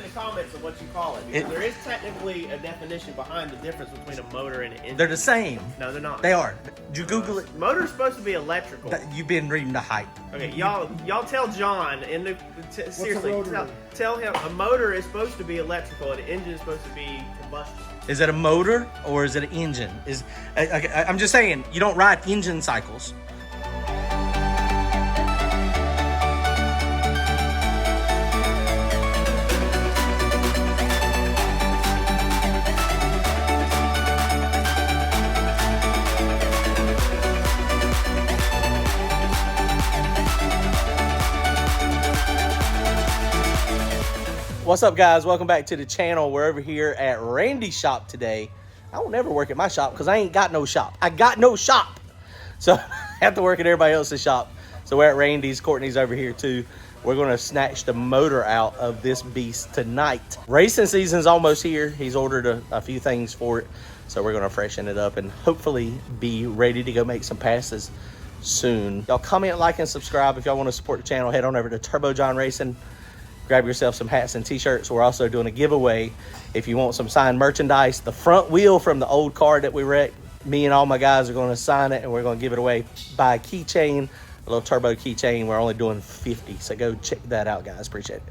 in the comments of what you call it. Because there is technically a definition behind the difference between a motor and an engine. They're the same. No, they're not. They are. Did you Google it? Motor's supposed to be electrical. You've been reading the hype. Okay, y'all tell John in the seriously tell him a motor is supposed to be electrical and an engine is supposed to be combustion. Is it a motor or is it an engine? I'm just saying, you don't ride engine cycles. What's up, guys? Welcome back to the channel. We're over here at Randy's shop today. I will never work at my shop because I ain't got no shop. I got no shop. So I have to work at everybody else's shop. So we're at Randy's. Courtney's over here too. We're going to snatch the motor out of this beast tonight. Racing season's almost here. He's ordered a few things for it. So we're going to freshen it up and hopefully be ready to go make some passes soon. Y'all comment, like, and subscribe. If y'all want to support the channel, head on over to Turbo John Racing. Grab yourself some hats and t-shirts. We're also doing a giveaway if you want some signed merchandise. The front wheel from the old car that we wrecked, me and all my guys are going to sign it and we're going to give it away. Buy a keychain, a little turbo keychain. We're only doing 50, so go check that out, guys. Appreciate it.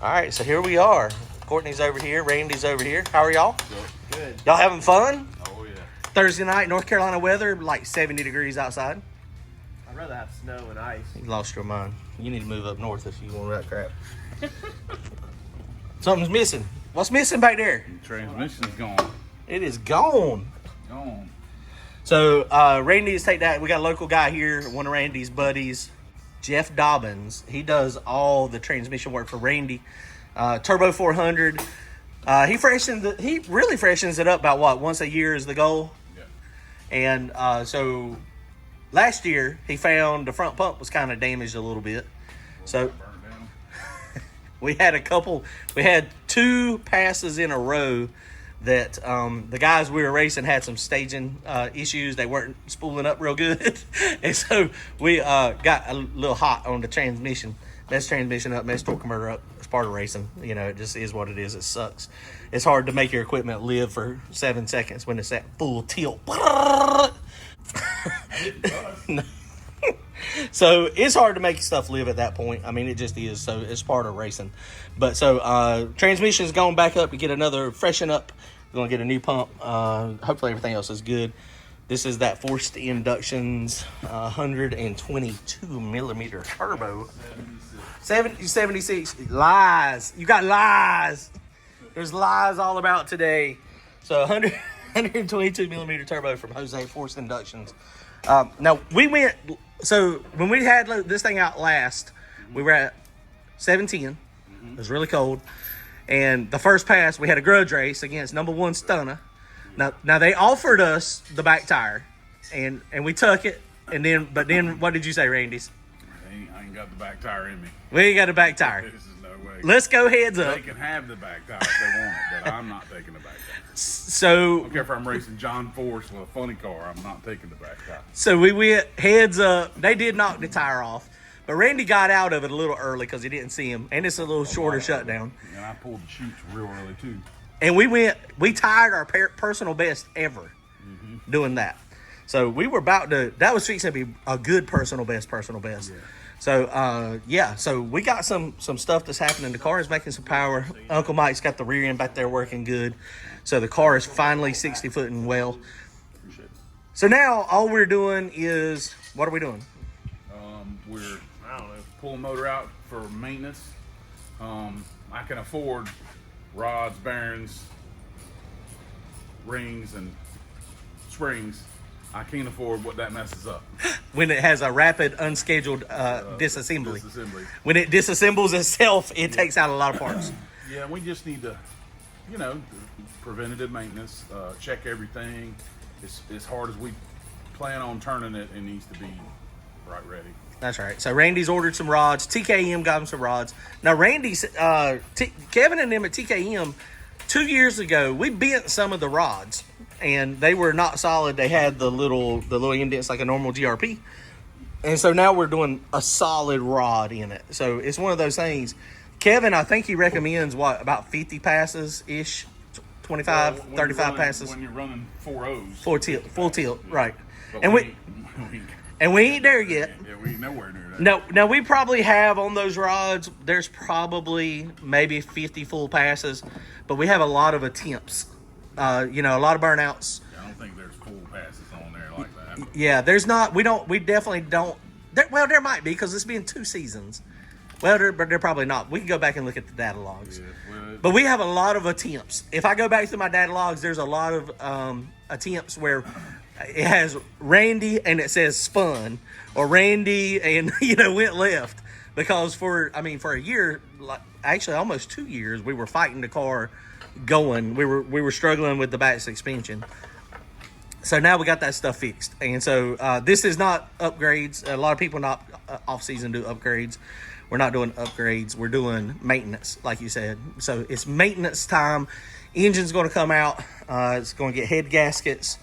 All right, so here we are. Courtney's over here, Randy's over here. How are y'all? Good. Y'all having fun? Oh, yeah. Thursday night, North Carolina weather, like 70 degrees outside. I'd rather have snow and ice. You lost your mind. You need to move up north if you want that crap. Something's missing. What's missing back there? The transmission's gone. It is gone. Gone. So Randy's take that. We got a local guy here, one of Randy's buddies, Jeff Dobbins. He does all the transmission work for Randy. Turbo 400. He really freshens it up about what, once a year is the goal. Yeah. And so last year he found the front pump was kind of damaged a little bit. So we had two passes in a row that the guys we were racing had some staging issues. They weren't spooling up real good. And so we got a little hot on the transmission. Messed transmission up, messed torque converter up. It's part of racing. You know, it just is what it is. It sucks. It's hard to make your equipment live for 7 seconds when it's at full tilt. So it's hard to make stuff live at that point. I mean, it just is. So it's part of racing. But so transmission's going back up to get another freshen up. We're going to get a new pump. Hopefully everything else is good. This is that forced inductions 122 millimeter turbo. 76 lies. You got lies. There's lies all about today. So 122 millimeter turbo from Jose Forced Inductions. Now we went. So when we had this thing out last, we were at 710. It was really cold, and the first pass we had a grudge race against #1 Stunner. Now they offered us the back tire, and we took it. And then what did you say, Randy's? I ain't got the back tire in me. We ain't got a back tire. This is no way. Let's go heads up. They can have the back tire if they want it, but I'm not taking the back tire. I So don't care if I'm racing John Force with a funny car. I'm not taking the back tire. So we went heads up. They did knock the tire off, but Randy got out of it a little early because he didn't see him, and it's a little shorter shutdown. And I pulled the chutes real early too. And we tied our personal best ever doing that. So we were about to, that was fixing to be a good personal best. Yeah. So, so we got some stuff that's happening. The car is making some power. Uncle Mike's got the rear end back there working good. So the car is finally 60 foot and well. So now all we're doing is, what are we doing? We're, I don't know, pulling motor out for maintenance. I can afford rods, bearings, rings, and springs. I can't afford what that messes up. When it has a rapid, unscheduled disassembly. When it disassembles itself, it takes out a lot of parts. Yeah, we just need to, preventative maintenance, check everything. As hard as we plan on turning it, it needs to be right ready. That's right. So Randy's ordered some rods. TKM got him some rods. Now Randy's, Kevin and them at TKM, 2 years ago, we bent some of the rods, and they were not solid. They had the little indents like a normal GRP. And so now we're doing a solid rod in it. So it's one of those things. Kevin, I think he recommends, about 50 passes-ish, 25, 35 passes. When you're running 4 O's. Full tilt, right. But And we ain't there yet. Yeah, we ain't nowhere near that. No, now we probably have on those rods, there's probably maybe 50 full passes, but we have a lot of attempts. A lot of burnouts. I don't think there's full passes on there like that. Yeah, there's not. We definitely don't. There might be because it's been 2 seasons. Well, they're probably not. We can go back and look at the data logs. Yeah, well, But we have a lot of attempts. If I go back through my data logs, there's a lot of attempts where it has Randy and it says spun, or Randy and went left, because for a year, actually almost 2 years, we were fighting the car going. We were struggling with the back suspension. So now we got that stuff fixed, and so this is not upgrades. A lot of people not off season do upgrades. We're not doing upgrades. We're doing maintenance, like you said. So it's maintenance time. Engine's going to come out. It's going to get head gaskets,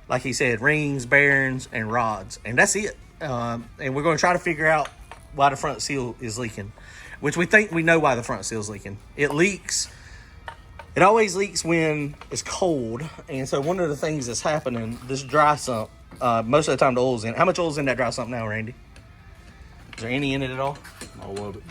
like he said, rings, bearings, and rods, and that's it. And we're going to try to figure out why the front seal is leaking, which we think we know why the front seal is leaking. It leaks. It always leaks when it's cold, and so one of the things that's happening, this dry sump, most of the time the oil's in. How much oil's in that dry sump now, Randy? Is there any in it at all? all of it.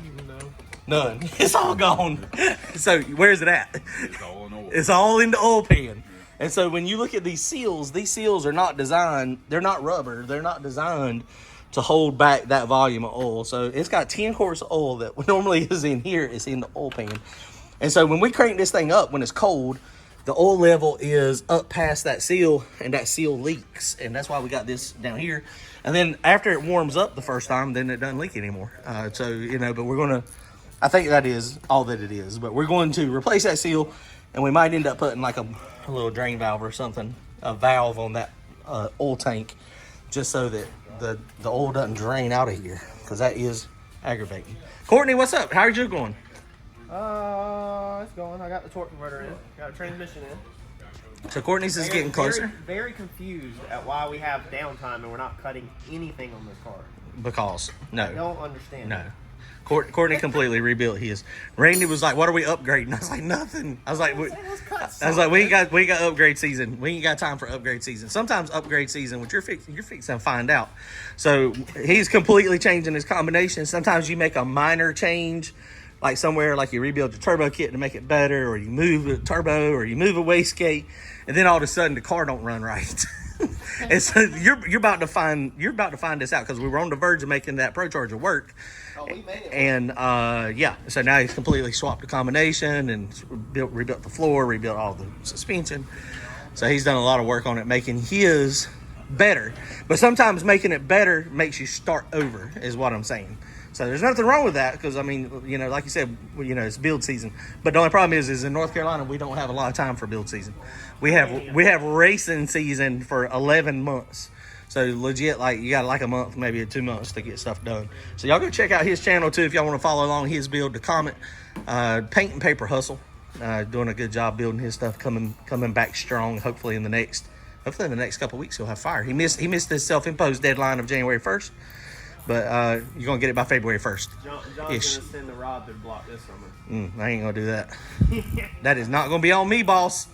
None. It's all gone. So where's it at? It's all in oil. It's all in the oil pan. And so when you look at these seals are not designed, they're not rubber. They're not designed to hold back that volume of oil. So it's got 10 quarts of oil that normally is in here. It's in the oil pan. And so when we crank this thing up, when it's cold, the oil level is up past that seal, and that seal leaks. And that's why we got this down here. And then after it warms up the first time, then it doesn't leak anymore. But we're going to, I think that is all that it is. But we're going to replace that seal, and we might end up putting like a little drain valve or something, a valve on that oil tank, just so that the oil doesn't drain out of here, because that is aggravating. Courtney, what's up? How's you going? It's going. I got the torque converter in. Got a transmission in. So Courtney's is getting closer. Very confused at why we have downtime and we're not cutting anything on this car. Because I don't understand. No. Courtney completely rebuilt his. Randy was like, "What are we upgrading?" I was like, "Nothing." I was like, "We ain't got upgrade season. We ain't got time for upgrade season. Sometimes upgrade season, which you're fixing to find out." So he's completely changing his combination. Sometimes you make a minor change, like somewhere, like you rebuild the turbo kit to make it better, or you move a turbo, or you move a wastegate, and then all of a sudden the car don't run right. And so you're about to find this out, because we were on the verge of making that ProCharger work. Oh, we made it. And so now he's completely swapped the combination and rebuilt the floor, rebuilt all the suspension. So he's done a lot of work on it, making his better. But sometimes making it better makes you start over, is what I'm saying. So there's nothing wrong with that, because, like you said, it's build season. But the only problem is in North Carolina, we don't have a lot of time for build season. We have racing season for 11 months. So legit, you got a month, maybe 2 months to get stuff done. So y'all go check out his channel too if y'all want to follow along his build. To comment, Paint and Paper Hustle, doing a good job building his stuff, coming back strong. Hopefully in the next couple weeks he'll have fire. He missed his self-imposed deadline of January 1st. But you're going to get it by February 1st. John's going to send the rod to the block this summer. I ain't going to do that. That is not going to be on me, boss.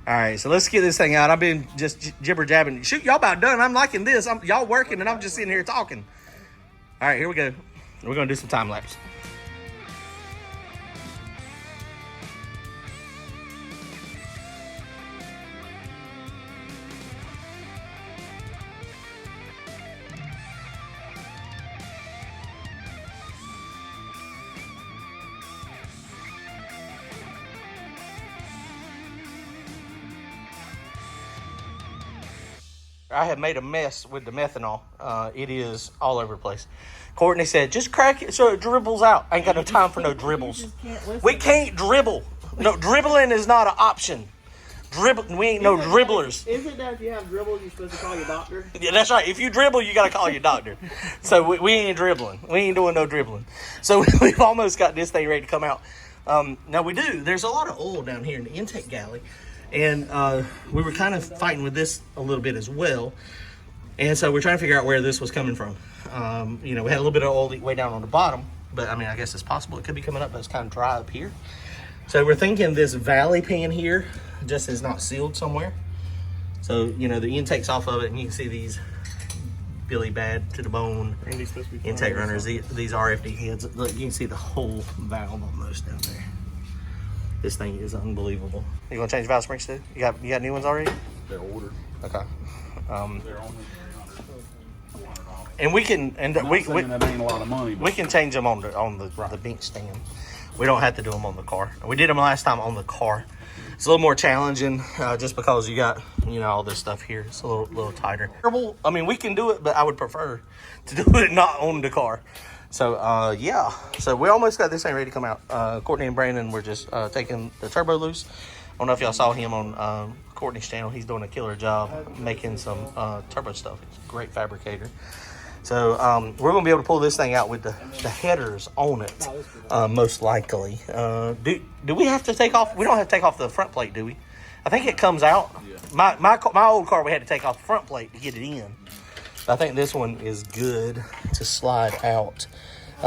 All right, so let's get this thing out. I've been just jibber-jabbing. Shoot, y'all about done. I'm liking this. Y'all working, and I'm just sitting here talking. All right, here we go. We're going to do some time-lapse. I have made a mess with the methanol. It is all over the place. Courtney said, just crack it so it dribbles out. I ain't got no time for no dribbles. We can't dribble. No, dribbling is not an option. We ain't no dribblers. Isn't that if you have dribbles, you're supposed to call your doctor? Yeah, that's right. If you dribble, you got to call your doctor. So we ain't dribbling. We ain't doing no dribbling. So we've almost got this thing ready to come out. Now we do. There's a lot of oil down here in the intake galley, and we were kind of fighting with this a little bit as well. And so we're trying to figure out where this was coming from. You know, we had a little bit of oil way down on the bottom, but I mean, I guess it's possible it could be coming up, but it's kind of dry up here. So we're thinking this valley pan here just is not sealed somewhere. So, you know, the intake's off of it, and you can see these Billy Bad to the bone intake runners, these RFD heads. Look, you can see the whole valve almost down there. This thing is unbelievable. You gonna change valve springs too? You got new ones already? They're ordered. Okay. They're only $300. And we can, and Not saying that ain't a lot of money. we can change them on the bench stand. We don't have to do them on the car. We did them last time on the car. It's a little more challenging just because you got, you know, all this stuff here. It's a little tighter. I mean, we can do it, but I would prefer to do it not on the car. So, yeah. So we almost got this thing ready to come out. Courtney and Brandon were just taking the turbo loose. I don't know if y'all saw him on Courtney's channel. He's doing a killer job making some turbo stuff. He's a great fabricator. So we're going to be able to pull this thing out with the headers on it, most likely. Do we have to take off? We don't have to take off the front plate, do we? I think it comes out. Yeah. My old car, we had to take off the front plate to get it in. I think this one is good to slide out.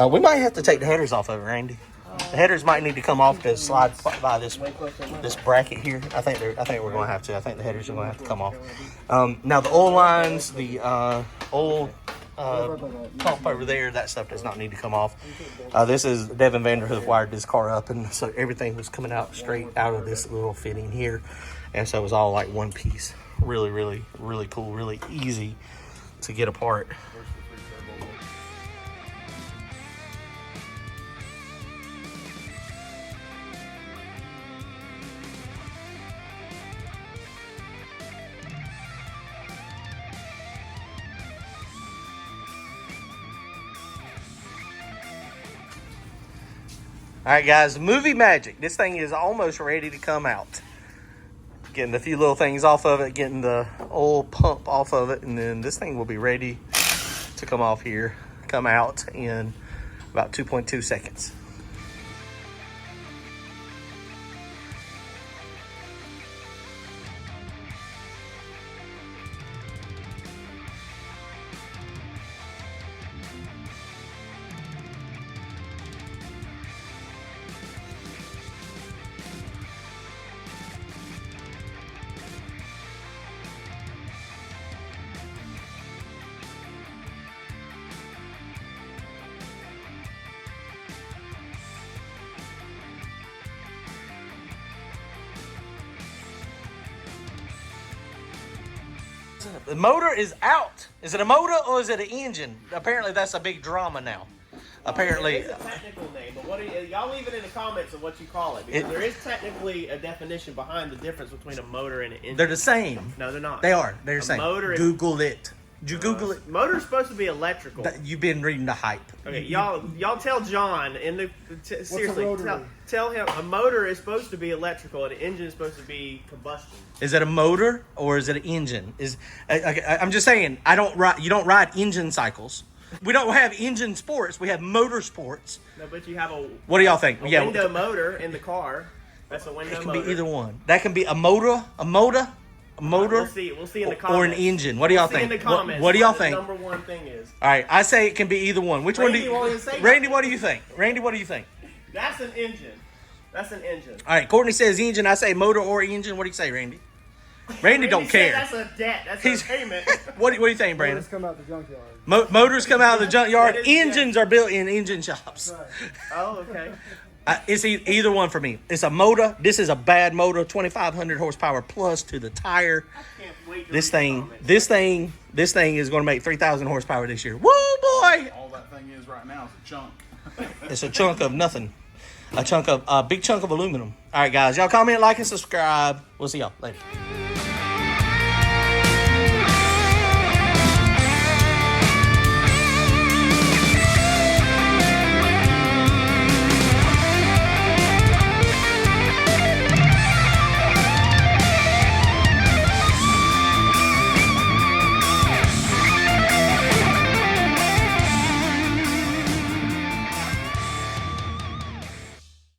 We might have to take the headers off of it, Randy. The headers might need to come off to slide by this bracket here. I think we're going to have to. I think the headers are going to have to come off. Now the oil lines, the oil pump over there, that stuff does not need to come off. This is Devin Vanderhoof wired this car up, and so everything was coming out straight out of this little fitting here, and so it was all like one piece. Really, really, really cool. Really easy to get apart. All right, guys, movie magic. This thing is almost ready to come out. Getting a few little things off of it, getting the oil pump off of it, and then this thing will be ready to come off here, come out in about 2.2 seconds. The motor is out. Is it a motor or is it an engine? Apparently that's a big drama now. Apparently. It's a technical name, but y'all leave it in the comments of what you call it, because there is technically a definition behind the difference between a motor and an engine. They're the same. No, they're not. They are. They're the same. Motor Google it. Did you Google it? Motor's supposed to be electrical. You've been reading the hype. Okay, y'all tell John in the seriously tell him a motor is supposed to be electrical and an engine is supposed to be combustion. Is it a motor or is it an engine? I'm just saying, you don't ride engine cycles. We don't have engine sports. We have motor sports. No, but you have a. What do y'all think? Window motor in the car. That's a window motor. It can be either one. That can be a motor. We'll see in the comments. Or an engine. What do y'all think? In the comments. What do y'all think? The number one thing is. All right, I say it can be either one. Which Randy one do you? Randy, what do you think? Randy, what do you think? That's an engine. That's an engine. All right, Courtney says engine. I say motor or engine. What do you say, Randy? Randy don't care. That's a debt. That's a payment. What do you think, Brandon? Motors come out the junkyard. Motors come out of the junkyard. Engines are built in engine shops. Right. Oh, okay. It's either one for me. It's a motor. This is a bad motor, 2,500 horsepower plus to the tire. I can't wait to This read thing is going to make 3,000 horsepower this year. Woo, boy! All that thing is right now is a chunk. It's a chunk of nothing. A big chunk of aluminum. All right, guys, y'all comment, like, and subscribe. We'll see y'all later.